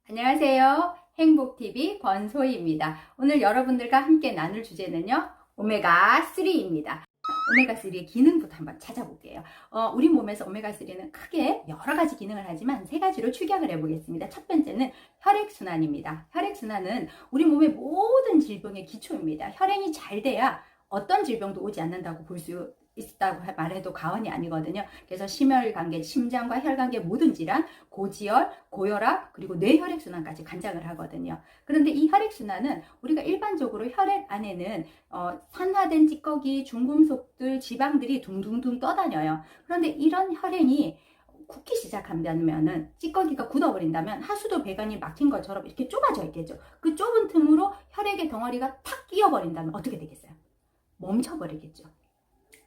안녕하세요. 행복TV 권소희입니다. 오늘 여러분들과 함께 나눌 주제는요, 오메가3입니다. 오메가3의 기능부터 한번 찾아볼게요. 우리 몸에서 오메가3는 크게 여러 가지 기능을 하지만 세 가지로 축약을 해보겠습니다. 첫 번째는 혈액순환입니다. 혈액순환은 우리 몸의 모든 질병의 기초입니다. 혈행이 잘 돼야 어떤 질병도 오지 않는다고 볼 수 있다고 말해도 과언이 아니거든요. 그래서 심혈관계, 심장과 혈관계 모든 질환, 고지혈, 고혈압, 그리고 뇌혈액순환까지 관장을 하거든요. 그런데 이 혈액순환은 우리가 일반적으로 혈액 안에는 산화된 찌꺼기, 중금속들, 지방들이 둥둥둥 떠다녀요. 그런데 이런 혈행이 굳기 시작한다면은, 찌꺼기가 굳어버린다면 하수도 배관이 막힌 것처럼 이렇게 좁아져 있겠죠. 그 좁은 틈으로 혈액의 덩어리가 탁 끼어버린다면 어떻게 되겠어요? 멈춰버리겠죠.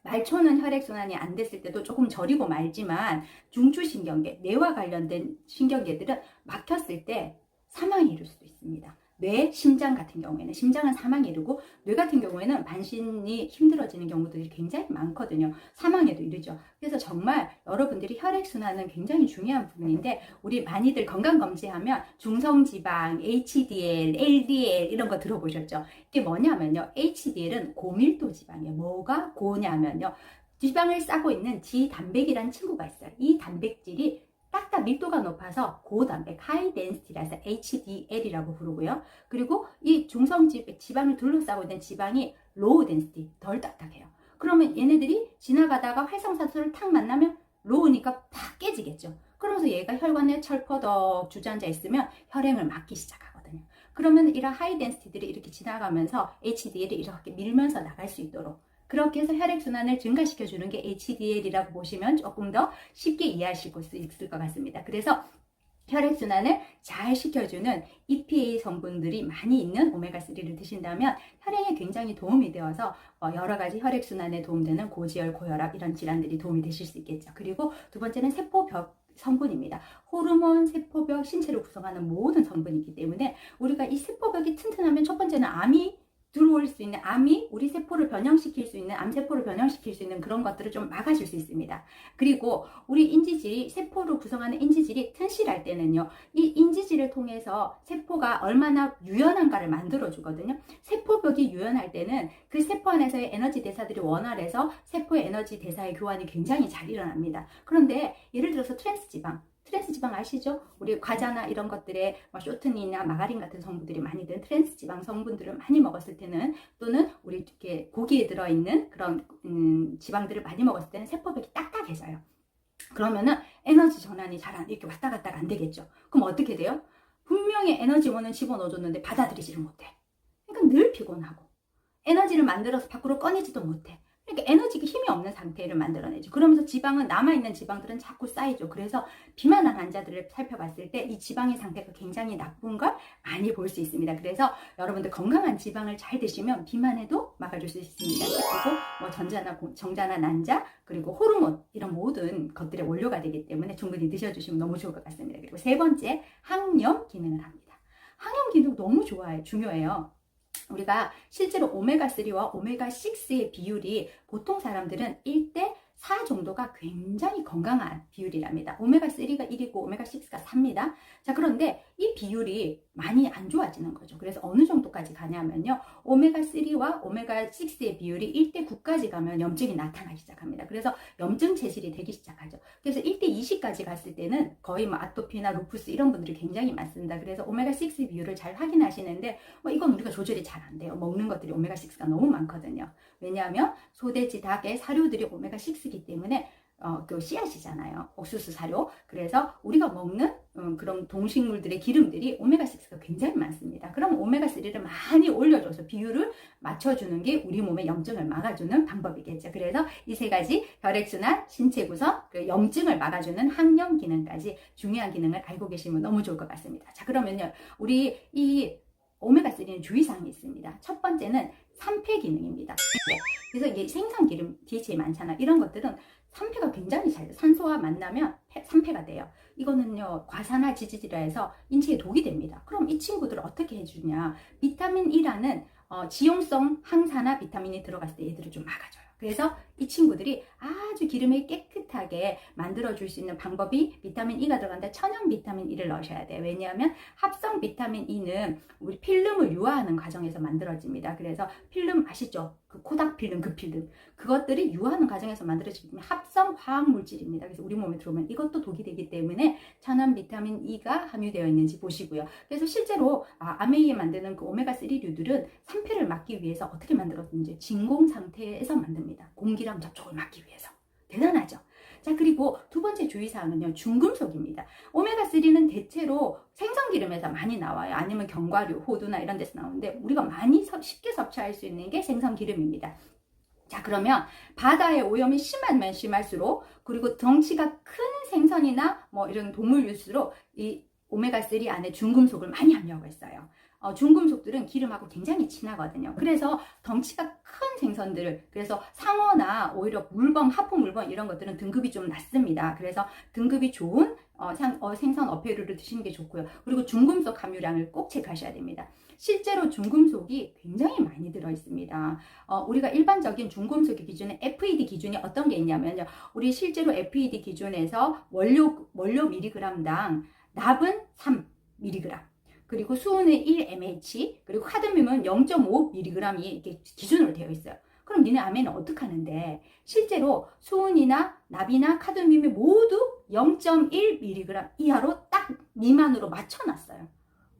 말초는 혈액순환이 안 됐을 때도 조금 저리고 말지만 중추신경계, 뇌와 관련된 신경계들은 막혔을 때 사망에 이를 수도 있습니다. 뇌, 심장 같은 경우에는 심장은 사망에 이르고 뇌 같은 경우에는 반신이 힘들어지는 경우들이 굉장히 많거든요. 사망에도 이르죠. 그래서 정말 여러분들이 혈액순환은 굉장히 중요한 부분인데, 우리 많이들 건강검진하면 중성지방, HDL, LDL 이런 거 들어보셨죠? 이게 뭐냐면요, HDL은 고밀도 지방이에요. 뭐가 고냐면요, 지방을 싸고 있는 지단백이라는 친구가 있어요. 이 단백질이 딱딱 밀도가 높아서 고단백, 하이 덴시티라서 HDL이라고 부르고요. 그리고 이 지방을 둘러싸고 있는 지방이 로우 덴시티, 덜 딱딱해요. 그러면 얘네들이 지나가다가 활성산소를 탁 만나면 로우니까 팍 깨지겠죠. 그러면서 얘가 혈관에 철퍼덕 주저앉아 있으면 혈행을 막기 시작하거든요. 그러면 이런 하이 덴시티들이 이렇게 지나가면서 HDL이 이렇게 밀면서 나갈 수 있도록, 그렇게 해서 혈액순환을 증가시켜주는 게 HDL이라고 보시면 조금 더 쉽게 이해하실 수 있을 것 같습니다. 그래서 혈액순환을 잘 시켜주는 EPA 성분들이 많이 있는 오메가3를 드신다면 혈행에 굉장히 도움이 되어서 여러 가지 혈액순환에 도움되는 고지혈, 고혈압 이런 질환들이 도움이 되실 수 있겠죠. 그리고 두 번째는 세포벽 성분입니다. 호르몬, 세포벽, 신체를 구성하는 모든 성분이기 때문에 우리가 이 세포벽이 튼튼하면 첫 번째는 암이 들어올 수 있는, 암이 우리 세포를 변형시킬 수 있는, 암세포를 변형시킬 수 있는 그런 것들을 좀 막아줄 수 있습니다. 그리고 우리 인지질이, 세포를 구성하는 인지질이 튼실할 때는요, 이 인지질을 통해서 세포가 얼마나 유연한가를 만들어주거든요. 세포벽이 유연할 때는 그 세포 안에서의 에너지 대사들이 원활해서 세포의 에너지 대사의 교환이 굉장히 잘 일어납니다. 그런데 예를 들어서 트랜스지방 아시죠? 우리 과자나 이런 것들에 쇼트닌이나 마가린 같은 성분들이 많이 든 트랜스지방 성분들을 많이 먹었을 때는, 또는 우리 이렇게 고기에 들어있는 그런 지방들을 많이 먹었을 때는 세포벽이 딱딱해져요. 그러면은 에너지 전환이 잘 이렇게 왔다 갔다가 안 되겠죠. 그럼 어떻게 돼요? 분명히 에너지원은 집어넣어줬는데 받아들이지를 못해. 그러니까 늘 피곤하고 에너지를 만들어서 밖으로 꺼내지도 못해. 그러니까 에너지가 힘이 없는 상태를 만들어내죠. 그러면서 지방은, 남아있는 지방들은 자꾸 쌓이죠. 그래서 비만한 환자들을 살펴봤을 때 이 지방의 상태가 굉장히 나쁜 걸 많이 볼 수 있습니다. 그래서 여러분들 건강한 지방을 잘 드시면 비만에도 막아줄 수 있습니다. 그리고 정자나 난자, 그리고 호르몬 이런 모든 것들의 원료가 되기 때문에 충분히 드셔주시면 너무 좋을 것 같습니다. 그리고 세 번째, 항염 기능을 합니다. 항염 기능 너무 중요해요. 우리가 실제로 오메가3와 오메가6의 비율이 보통 사람들은 1대4 정도가 굉장히 건강한 비율이랍니다. 오메가3가 1이고 오메가6가 4입니다. 자, 그런데 이 비율이 많이 안 좋아지는 거죠. 그래서 어느 정도까지 가냐면요, 오메가3와 오메가6의 비율이 1대9까지 가면 염증이 나타나기 시작합니다. 그래서 염증 체질이 되기 시작하죠. 그래서 1대20까지 갔을 때는 거의 아토피나 루푸스 이런 분들이 굉장히 많습니다. 그래서 오메가6 비율을 잘 확인하시는데, 이건 우리가 조절이 잘 안 돼요. 먹는 것들이 오메가6가 너무 많거든요. 왜냐하면 소돼지, 닭의 사료들이 오메가6이기 때문에 그 씨앗이잖아요. 옥수수 사료. 그래서 우리가 먹는 그런 동식물들의 기름들이 오메가6가 굉장히 많습니다. 그럼 오메가3를 많이 올려줘서 비율을 맞춰주는 게 우리 몸의 염증을 막아주는 방법이겠죠. 그래서 이 세 가지, 혈액순환, 신체 구성, 그 염증을 막아주는 항염 기능까지 중요한 기능을 알고 계시면 너무 좋을 것 같습니다. 자, 그러면요, 우리 이 오메가3는 주의사항이 있습니다. 첫 번째는 산패 기능입니다. 그래서 이게 생선기름, DHA 많잖아. 이런 것들은 산패가 굉장히 잘 돼요. 산소와 만나면 산패가 돼요. 이거는요, 과산화지질이라 해서 인체에 독이 됩니다. 그럼 이 친구들을 어떻게 해주냐? 비타민 E라는 지용성 항산화 비타민이 들어갔을 때 얘들을 좀 막아줘요. 그래서 이 친구들이 아주 기름을 깨끗하게 만들어줄 수 있는 방법이 비타민 E가 들어간다. 천연 비타민 E를 넣으셔야 돼요. 왜냐하면 합성 비타민 E는 우리 필름을 유화하는 과정에서 만들어집니다. 그래서 필름 아시죠? 그 코닥 필름, 그 필름. 그것들이 유화하는 과정에서 만들어지면 합성 화학 물질입니다. 그래서 우리 몸에 들어오면 이것도 독이 되기 때문에 천연 비타민 E가 함유되어 있는지 보시고요. 그래서 실제로 아메이에 만드는 그 오메가3류들은 산패를 막기 위해서 어떻게 만들었는지 진공 상태에서 만듭니다. 공기랑 접촉을 막기 위해서. 대단하죠? 자, 그리고 두 번째 주의사항은요, 중금속입니다. 오메가3는 대체로 생선기름에서 많이 나와요. 아니면 견과류, 호두나 이런 데서 나오는데 우리가 많이 쉽게 섭취할 수 있는 게 생선기름입니다. 자, 그러면 바다의 오염이 심하면 심할수록, 그리고 덩치가 큰 생선이나 뭐 이런 동물일수록 이 오메가3 안에 중금속을 많이 함유하고 있어요. 중금속들은 기름하고 굉장히 친하거든요. 그래서 덩치가 큰 생선들, 그래서 상어나 오히려 물범, 하프 물범 이런 것들은 등급이 좀 낮습니다. 그래서 등급이 좋은 생선 어패류를 드시는 게 좋고요. 그리고 중금속 함유량을 꼭 체크하셔야 됩니다. 실제로 중금속이 굉장히 많이 들어있습니다. 우리가 일반적인 중금속의 기준에 FED 기준이 어떤 게 있냐면요. 우리 실제로 FED 기준에서 원료 미리그램당 납은 3mg, 그리고 수은은 1mH, 그리고 카드뮴은 0.5mg이 이렇게 기준으로 되어 있어요. 그럼 니네 아메는 어떻게 하는데? 실제로 수은이나 납이나 카드뮴이 모두 0.1mg 이하로 딱 미만으로 맞춰놨어요.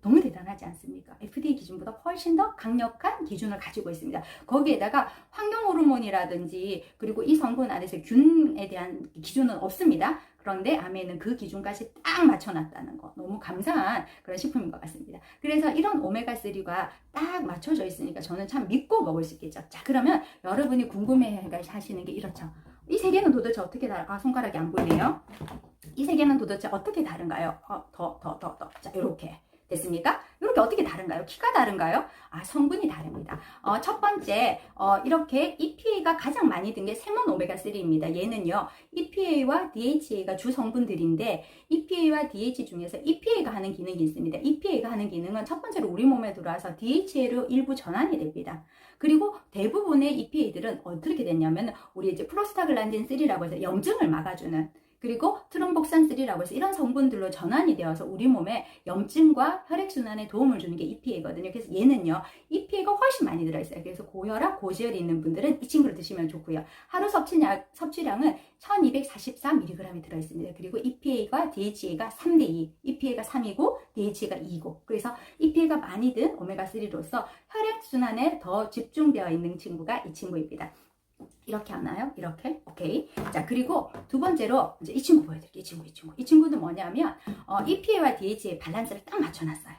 너무 대단하지 않습니까? FDA 기준보다 훨씬 더 강력한 기준을 가지고 있습니다. 거기에다가 환경호르몬이라든지 그리고 이 성분 안에서 균에 대한 기준은 없습니다. 그런데 아메는 그 기준까지 딱 맞춰놨다는 거, 너무 감사한 그런 식품인 것 같습니다. 그래서 이런 오메가3가 딱 맞춰져 있으니까 저는 참 믿고 먹을 수 있겠죠. 자, 그러면 여러분이 궁금해 하시는 게 이렇죠. 이 세 개는 도대체 어떻게 손가락이 안 보이네요. 이 세 개는 도대체 어떻게 다른가요? 자, 이렇게 됐습니까? 이렇게 어떻게 다른가요? 키가 다른가요? 성분이 다릅니다. 첫 번째, 이렇게 EPA가 가장 많이 든 게 세몬 오메가3입니다. 얘는요, EPA와 DHA가 주 성분들인데, EPA와 DHA 중에서 EPA가 하는 기능이 있습니다. EPA가 하는 기능은 첫 번째로 우리 몸에 들어와서 DHA로 일부 전환이 됩니다. 그리고 대부분의 EPA들은 어떻게 됐냐면, 우리 이제 프로스타글란딘 3라고 해서 염증을 막아주는, 그리고 트롬복산3라고 해서 이런 성분들로 전환이 되어서 우리 몸에 염증과 혈액순환에 도움을 주는 게 EPA거든요. 그래서 얘는요, EPA가 훨씬 많이 들어있어요. 그래서 고혈압, 고지혈이 있는 분들은 이 친구를 드시면 좋고요. 하루 섭취량은 1244mg이 들어있습니다. 그리고 EPA가 DHA가 3대2, EPA가 3이고 DHA가 2고, 그래서 EPA가 많이 든 오메가3로서 혈액순환에 더 집중되어 있는 친구가 이 친구입니다. 이렇게 하나요? 이렇게? 오케이. 자, 그리고 두 번째로 이제 이 친구 보여드릴게요. 이 친구는 뭐냐면 EPA와 DHA 밸런스를 딱 맞춰놨어요.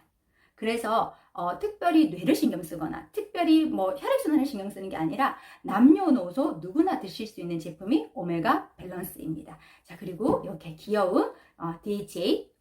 그래서 특별히 뇌를 신경 쓰거나 특별히 뭐 혈액순환을 신경 쓰는 게 아니라 남녀노소 누구나 드실 수 있는 제품이 오메가 밸런스입니다. 자, 그리고 이렇게 귀여운 DHA,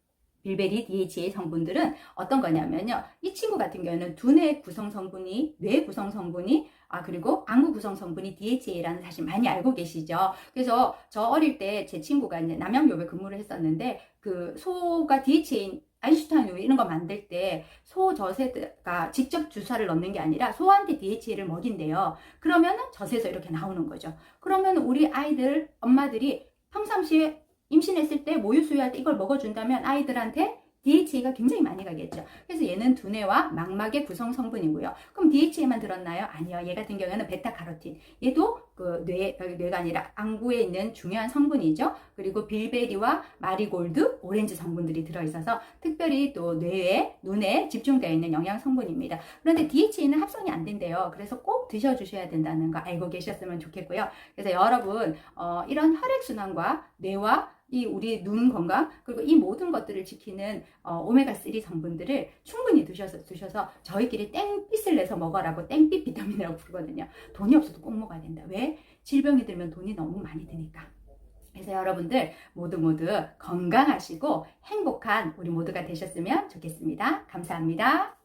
빌베리 DHA 성분들은 어떤 거냐면요. 이 친구 같은 경우에는 두뇌 구성 성분이, 뇌 구성 성분이, 그리고 안구 구성 성분이 DHA라는 사실 많이 알고 계시죠. 그래서 저 어릴 때 제 친구가 이제 남양유업에 근무를 했었는데, 그 소가 DHA, 아인슈타인 우유 이런 거 만들 때 소 젖에다가 직접 주사를 넣는 게 아니라 소한테 DHA를 먹인대요. 그러면은 젖에서 이렇게 나오는 거죠. 그러면 우리 아이들, 엄마들이 평상시에 임신했을 때 모유 수유할 때 이걸 먹어준다면 아이들한테 DHA가 굉장히 많이 가겠죠. 그래서 얘는 두뇌와 망막의 구성 성분이고요. 그럼 DHA만 들었나요? 아니요. 얘 같은 경우에는 베타카로틴. 얘도 그 뇌가 아니라 안구에 있는 중요한 성분이죠. 그리고 빌베리와 마리골드, 오렌지 성분들이 들어있어서 특별히 또 뇌에, 눈에 집중되어 있는 영양 성분입니다. 그런데 DHA는 합성이 안 된대요. 그래서 꼭 드셔주셔야 된다는 거 알고 계셨으면 좋겠고요. 그래서 여러분, 이런 혈액순환과 뇌와 이 우리 눈 건강, 그리고 이 모든 것들을 지키는 오메가3 성분들을 충분히 드셔서 저희끼리 땡빛을 내서 먹어라고 땡빛 비타민이라고 부르거든요. 돈이 없어도 꼭 먹어야 된다. 왜? 질병이 들면 돈이 너무 많이 드니까. 그래서 여러분들 모두 건강하시고 행복한 우리 모두가 되셨으면 좋겠습니다. 감사합니다.